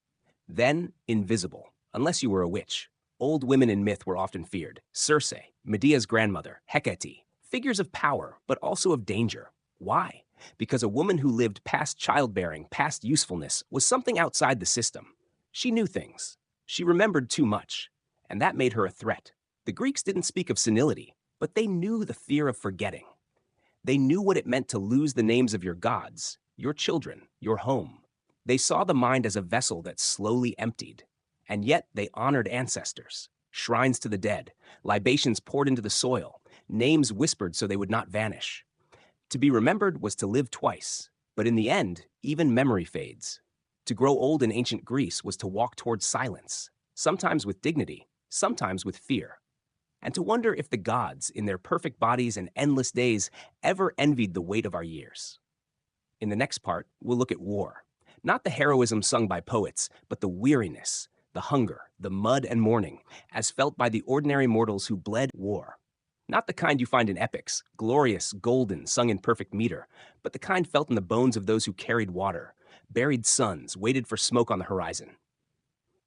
Then, invisible, unless you were a witch. Old women in myth were often feared. Circe, Medea's grandmother, Hecate, figures of power, but also of danger. Why? Because a woman who lived past childbearing, past usefulness, was something outside the system. She knew things. She remembered too much, and that made her a threat. The Greeks didn't speak of senility, but they knew the fear of forgetting. They knew what it meant to lose the names of your gods, your children, your home. They saw the mind as a vessel that slowly emptied. And yet they honored ancestors, shrines to the dead, libations poured into the soil, names whispered so they would not vanish. To be remembered was to live twice, but in the end, even memory fades. To grow old in ancient Greece was to walk towards silence, sometimes with dignity, sometimes with fear. And to wonder if the gods, in their perfect bodies and endless days, ever envied the weight of our years. In the next part, we'll look at war. Not the heroism sung by poets, but the weariness, the hunger, the mud and mourning, as felt by the ordinary mortals who bled war. Not the kind you find in epics, glorious, golden, sung in perfect meter, but the kind felt in the bones of those who carried water, buried suns, waited for smoke on the horizon.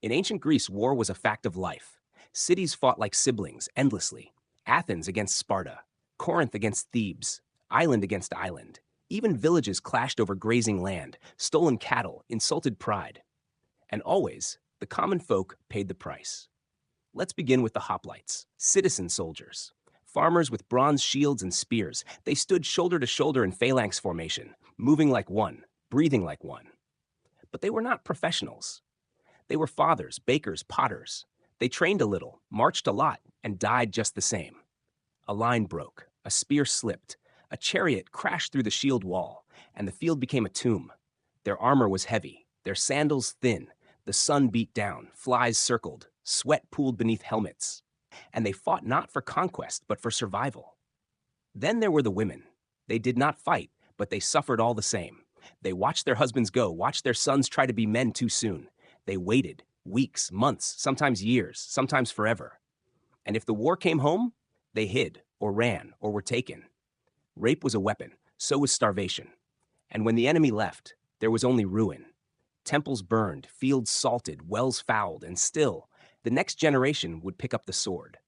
In ancient Greece, war was a fact of life. Cities fought like siblings, endlessly. Athens against Sparta, Corinth against Thebes, island against island. Even villages clashed over grazing land, stolen cattle, insulted pride. And always, the common folk paid the price. Let's begin with the hoplites, citizen soldiers. Farmers with bronze shields and spears. They stood shoulder to shoulder in phalanx formation, moving like one, breathing like one. But they were not professionals. They were fathers, bakers, potters. They trained a little, marched a lot, and died just the same. A line broke, a spear slipped, a chariot crashed through the shield wall, and the field became a tomb. Their armor was heavy, their sandals thin. The sun beat down, flies circled, sweat pooled beneath helmets. And they fought not for conquest, but for survival. Then there were the women. They did not fight, but they suffered all the same. They watched their husbands go, watched their sons try to be men too soon. They waited, weeks, months, sometimes years, sometimes forever. And if the war came home, they hid, or ran, or were taken. Rape was a weapon, so was starvation. And when the enemy left, there was only ruin. Temples burned, fields salted, wells fouled, and still, the next generation would pick up the sword.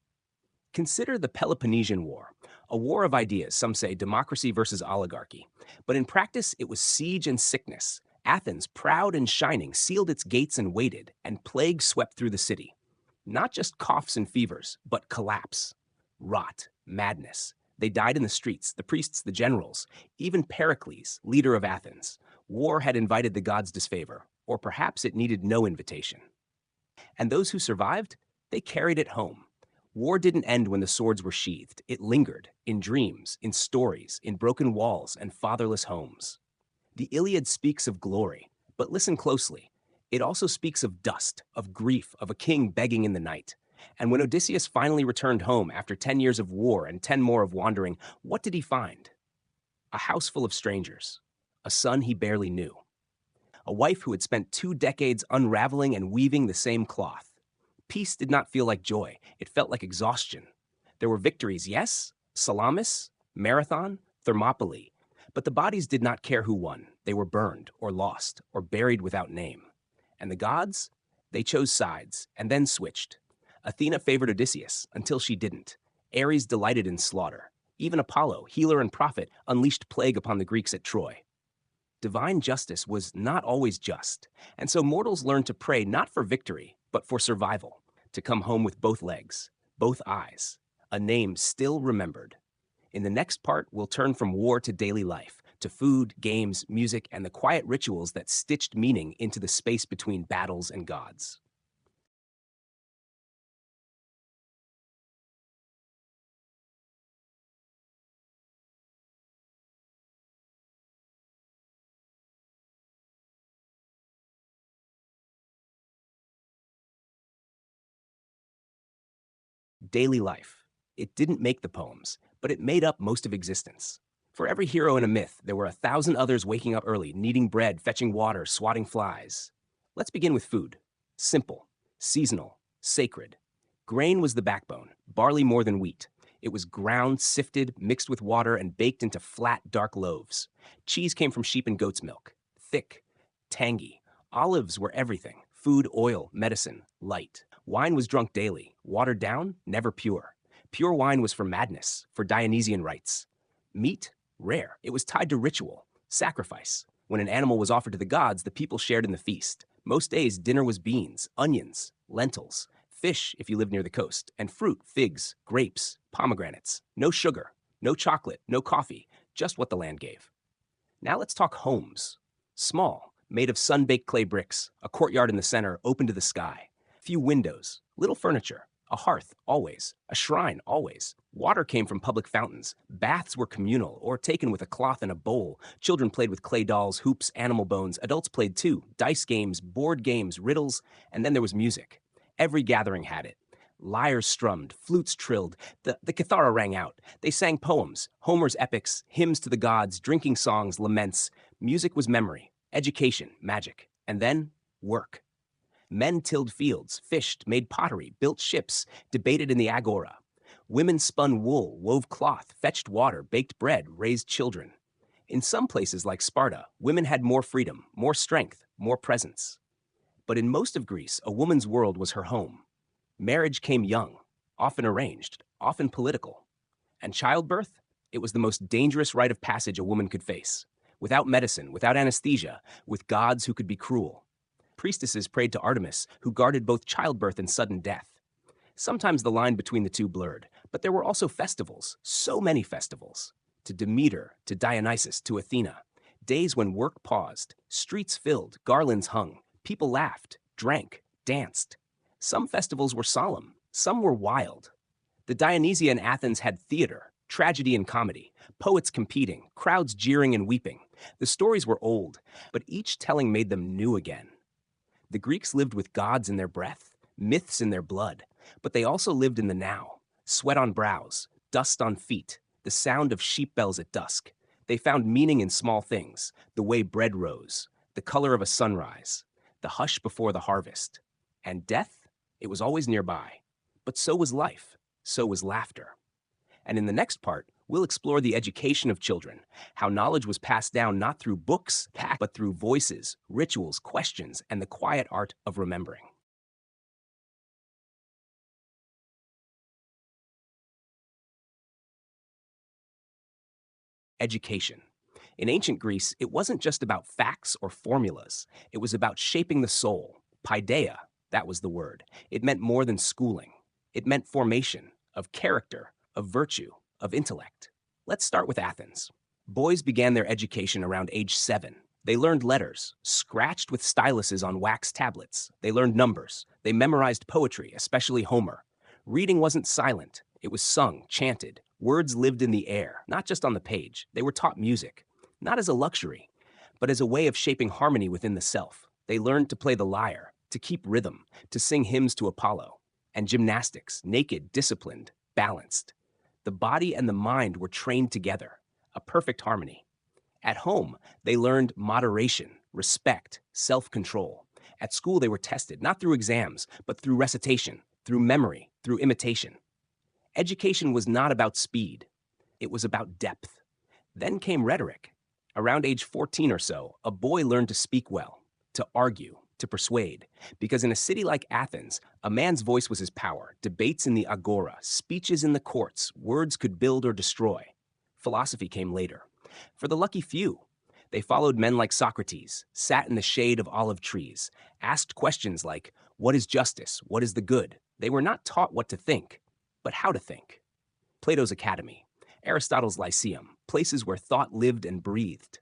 Consider the Peloponnesian War, a war of ideas, some say democracy versus oligarchy. But in practice, it was siege and sickness. Athens, proud and shining, sealed its gates and waited, and plague swept through the city. Not just coughs and fevers, but collapse, rot, madness. They died in the streets, the priests, the generals, even Pericles, leader of Athens. War had invited the gods' disfavor, or perhaps it needed no invitation. And those who survived, they carried it home. War didn't end when the swords were sheathed. It lingered in dreams, in stories, in broken walls and fatherless homes. The Iliad speaks of glory, but listen closely. It also speaks of dust, of grief, of a king begging in the night. And when Odysseus finally returned home after 10 years of war and 10 more of wandering, what did he find? A house full of strangers, a son he barely knew, a wife who had spent 2 decades unraveling and weaving the same cloth. Peace did not feel like joy, it felt like exhaustion. There were victories, yes, Salamis, Marathon, Thermopylae, but the bodies did not care who won. They were burned, or lost, or buried without name. And the gods? They chose sides, and then switched. Athena favored Odysseus, until she didn't. Ares delighted in slaughter. Even Apollo, healer and prophet, unleashed plague upon the Greeks at Troy. Divine justice was not always just, and so mortals learned to pray not for victory, but for survival, to come home with both legs, both eyes, a name still remembered. In the next part, we'll turn from war to daily life, to food, games, music, and the quiet rituals that stitched meaning into the space between battles and gods. Daily life. It didn't make the poems, but it made up most of existence. For every hero in a myth, there were 1,000 others waking up early, kneading bread, fetching water, swatting flies. Let's begin with food. Simple, seasonal, sacred. Grain was the backbone, barley more than wheat. It was ground, sifted, mixed with water, and baked into flat, dark loaves. Cheese came from sheep and goat's milk. Thick, tangy. Olives were everything. Food, oil, medicine, light. Wine was drunk daily. Watered down, never pure. Pure wine was for madness, for Dionysian rites. Meat? Rare. It was tied to ritual, sacrifice. When an animal was offered to the gods, the people shared in the feast. Most days, dinner was beans, onions, lentils, fish if you lived near the coast, and fruit, figs, grapes, pomegranates. No sugar, no chocolate, no coffee, just what the land gave. Now let's talk homes. Small, made of sun-baked clay bricks, a courtyard in the center, open to the sky. Few windows, little furniture, a hearth, always, a shrine, always. Water came from public fountains. Baths were communal or taken with a cloth and a bowl. Children played with clay dolls, hoops, animal bones. Adults played too. Dice games, board games, riddles, and then there was music. Every gathering had it. Lyres strummed, flutes trilled, the kithara rang out. They sang poems, Homer's epics, hymns to the gods, drinking songs, laments. Music was memory, education, magic, and then work. Men tilled fields, fished, made pottery, built ships, debated in the agora. Women spun wool, wove cloth, fetched water, baked bread, raised children. In some places like Sparta, women had more freedom, more strength, more presence. But in most of Greece, a woman's world was her home. Marriage came young, often arranged, often political. And childbirth? It was the most dangerous rite of passage a woman could face. Without medicine, without anesthesia, with gods who could be cruel. Priestesses prayed to Artemis, who guarded both childbirth and sudden death. Sometimes the line between the two blurred, but there were also festivals, so many festivals. To Demeter, to Dionysus, to Athena. Days when work paused, streets filled, garlands hung, people laughed, drank, danced. Some festivals were solemn, some were wild. The Dionysia in Athens had theater, tragedy and comedy, poets competing, crowds jeering and weeping. The stories were old, but each telling made them new again. The Greeks lived with gods in their breath, myths in their blood, but they also lived in the now. Sweat on brows, dust on feet, the sound of sheep bells at dusk. They found meaning in small things, the way bread rose, the color of a sunrise, the hush before the harvest. And death? It was always nearby. But so was life, so was laughter. And in the next part, we'll explore the education of children, how knowledge was passed down not through books, but through voices, rituals, questions, and the quiet art of remembering. Education. In ancient Greece, it wasn't just about facts or formulas. It was about shaping the soul. Paideia, that was the word. It meant more than schooling. It meant formation of character, of virtue, of intellect. Let's start with Athens. Boys began their education around age 7. They learned letters, scratched with styluses on wax tablets. They learned numbers. They memorized poetry, especially Homer. Reading wasn't silent. It was sung, chanted. Words lived in the air, not just on the page. They were taught music, not as a luxury, but as a way of shaping harmony within the self. They learned to play the lyre, to keep rhythm, to sing hymns to Apollo, and gymnastics, naked, disciplined, balanced. The body and the mind were trained together, a perfect harmony. At home, they learned moderation, respect, self-control. At school, they were tested, not through exams, but through recitation, through memory, through imitation. Education was not about speed. It was about depth. Then came rhetoric. Around age 14 or so, a boy learned to speak well, to argue, to persuade, because in a city like Athens, a man's voice was his power. Debates in the agora, speeches in the courts, words could build or destroy. Philosophy came later. For the lucky few, they followed men like Socrates, sat in the shade of olive trees, asked questions like, what is justice? What is the good? They were not taught what to think, but how to think. Plato's Academy, Aristotle's Lyceum, places where thought lived and breathed.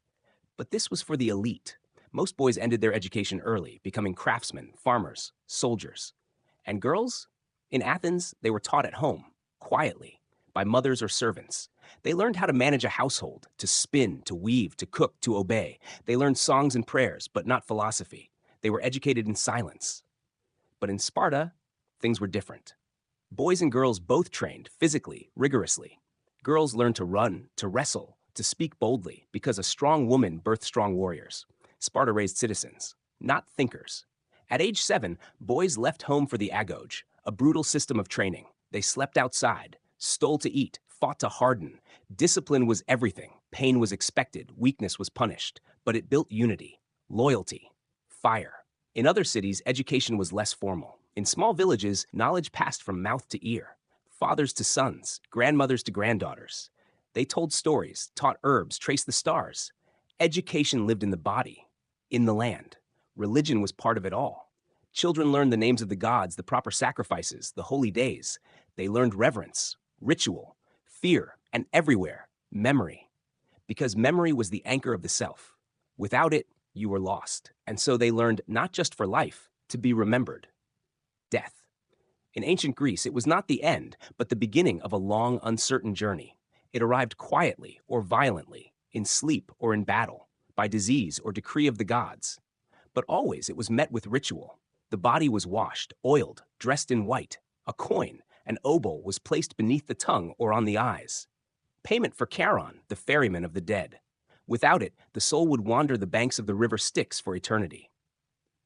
But this was for the elite. Most boys ended their education early, becoming craftsmen, farmers, soldiers. And girls? In Athens, they were taught at home, quietly, by mothers or servants. They learned how to manage a household, to spin, to weave, to cook, to obey. They learned songs and prayers, but not philosophy. They were educated in silence. But in Sparta, things were different. Boys and girls both trained physically, rigorously. Girls learned to run, to wrestle, to speak boldly, because a strong woman birthed strong warriors. Sparta raised citizens, not thinkers. At age 7, boys left home for the agoge, a brutal system of training. They slept outside, stole to eat, fought to harden. Discipline was everything. Pain was expected, weakness was punished. But it built unity, loyalty, fire. In other cities, education was less formal. In small villages, knowledge passed from mouth to ear, fathers to sons, grandmothers to granddaughters. They told stories, taught herbs, traced the stars. Education lived in the body, in the land. Religion was part of it all. Children learned the names of the gods, the proper sacrifices, the holy days. They learned reverence, ritual, fear, and everywhere, memory. Because memory was the anchor of the self. Without it, you were lost. And so they learned not just for life, to be remembered. Death. In ancient Greece, it was not the end, but the beginning of a long, uncertain journey. It arrived quietly or violently, in sleep or in battle, by disease or decree of the gods. But always it was met with ritual. The body was washed, oiled, dressed in white. A coin, an obol, was placed beneath the tongue or on the eyes. Payment for Charon, the ferryman of the dead. Without it, the soul would wander the banks of the river Styx for eternity.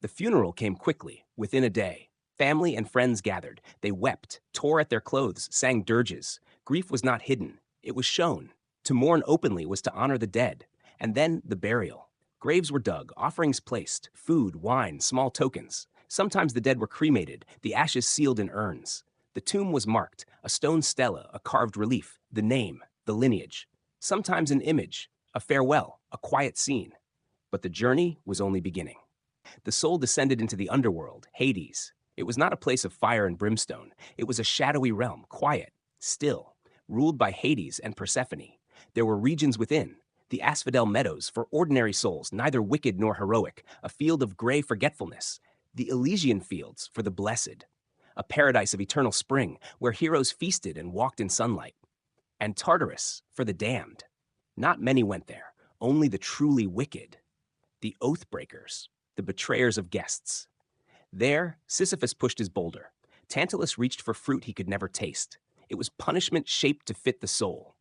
The funeral came quickly, within a day. Family and friends gathered. They wept, tore at their clothes, sang dirges. Grief was not hidden. It was shown. To mourn openly was to honor the dead. And then the burial. Graves were dug, offerings placed, food, wine, small tokens. Sometimes the dead were cremated, the ashes sealed in urns. The tomb was marked, a stone stela, a carved relief, the name, the lineage. Sometimes an image, a farewell, a quiet scene. But the journey was only beginning. The soul descended into the underworld, Hades. It was not a place of fire and brimstone. It was a shadowy realm, quiet, still, ruled by Hades and Persephone. There were regions within, the asphodel meadows for ordinary souls, neither wicked nor heroic, a field of gray forgetfulness, the Elysian fields for the blessed, a paradise of eternal spring where heroes feasted and walked in sunlight, and Tartarus for the damned. Not many went there, only the truly wicked, the oath breakers, the betrayers of guests. There, Sisyphus pushed his boulder. Tantalus reached for fruit he could never taste. It was punishment shaped to fit the soul.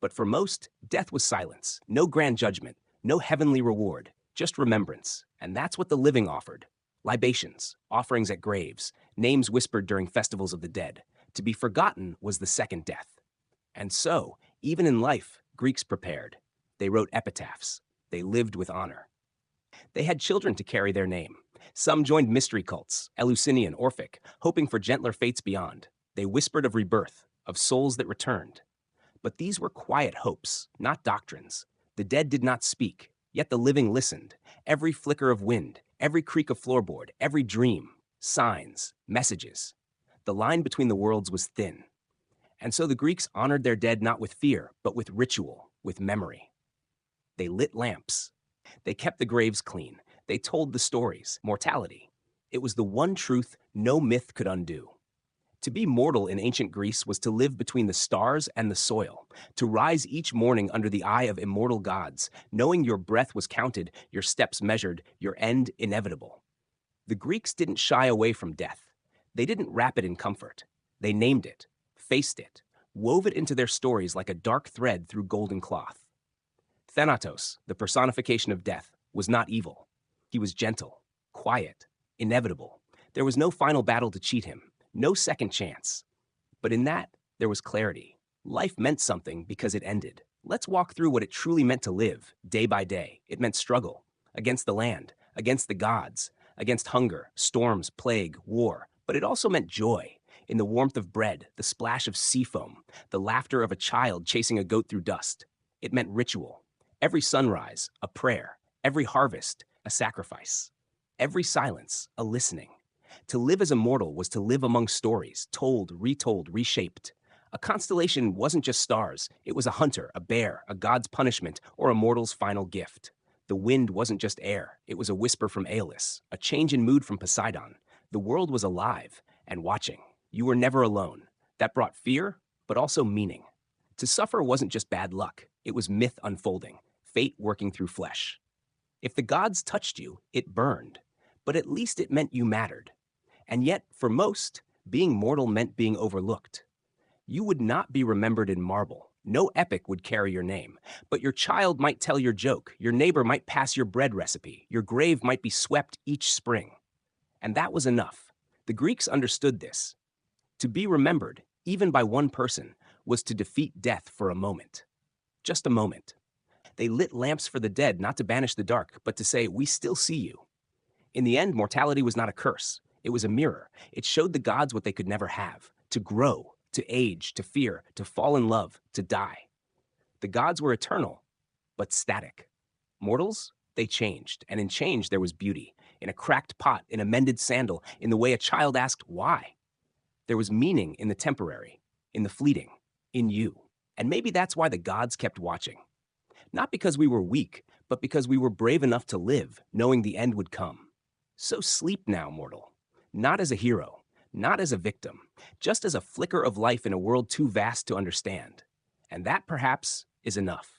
But for most, death was silence, no grand judgment, no heavenly reward, just remembrance. And that's what the living offered. Libations, offerings at graves, names whispered during festivals of the dead. To be forgotten was the second death. And so, even in life, Greeks prepared. They wrote epitaphs. They lived with honor. They had children to carry their name. Some joined mystery cults, Eleusinian, Orphic, hoping for gentler fates beyond. They whispered of rebirth, of souls that returned. But these were quiet hopes, not doctrines. The dead did not speak, yet the living listened. Every flicker of wind, every creak of floorboard, every dream, signs, messages. The line between the worlds was thin. And so the Greeks honored their dead not with fear, but with ritual, with memory. They lit lamps. They kept the graves clean. They told the stories, mortality. It was the one truth no myth could undo. To be mortal in ancient Greece was to live between the stars and the soil, to rise each morning under the eye of immortal gods, knowing your breath was counted, your steps measured, your end inevitable. The Greeks didn't shy away from death. They didn't wrap it in comfort. They named it, faced it, wove it into their stories like a dark thread through golden cloth. Thanatos, the personification of death, was not evil. He was gentle, quiet, inevitable. There was no final battle to cheat him, no second chance. But in that, there was clarity. Life meant something because it ended. Let's walk through what it truly meant to live, day by day. It meant struggle, against the land, against the gods, against hunger, storms, plague, war. But it also meant joy, in the warmth of bread, the splash of sea foam, the laughter of a child chasing a goat through dust. It meant ritual. Every sunrise, a prayer. Every harvest, a sacrifice. Every silence, a listening. To live as a mortal was to live among stories, told, retold, reshaped. A constellation wasn't just stars. It was a hunter, a bear, a god's punishment, or a mortal's final gift. The wind wasn't just air. It was a whisper from Aeolus, a change in mood from Poseidon. The world was alive and watching. You were never alone. That brought fear, but also meaning. To suffer wasn't just bad luck. It was myth unfolding, fate working through flesh. If the gods touched you, it burned. But at least it meant you mattered. And yet, for most, being mortal meant being overlooked. You would not be remembered in marble. No epic would carry your name. But your child might tell your joke. Your neighbor might pass your bread recipe. Your grave might be swept each spring. And that was enough. The Greeks understood this. To be remembered, even by one person, was to defeat death for a moment. Just a moment. They lit lamps for the dead, not to banish the dark, but to say, we still see you. In the end, mortality was not a curse. It was a mirror. It showed the gods what they could never have, to grow, to age, to fear, to fall in love, to die. The gods were eternal, but static. Mortals, they changed, and in change there was beauty. In a cracked pot, in a mended sandal, in the way a child asked why. There was meaning in the temporary, in the fleeting, in you. And maybe that's why the gods kept watching. Not because we were weak, but because we were brave enough to live, knowing the end would come. So sleep now, mortal. Not as a hero, not as a victim, just as a flicker of life in a world too vast to understand. And that, perhaps, is enough.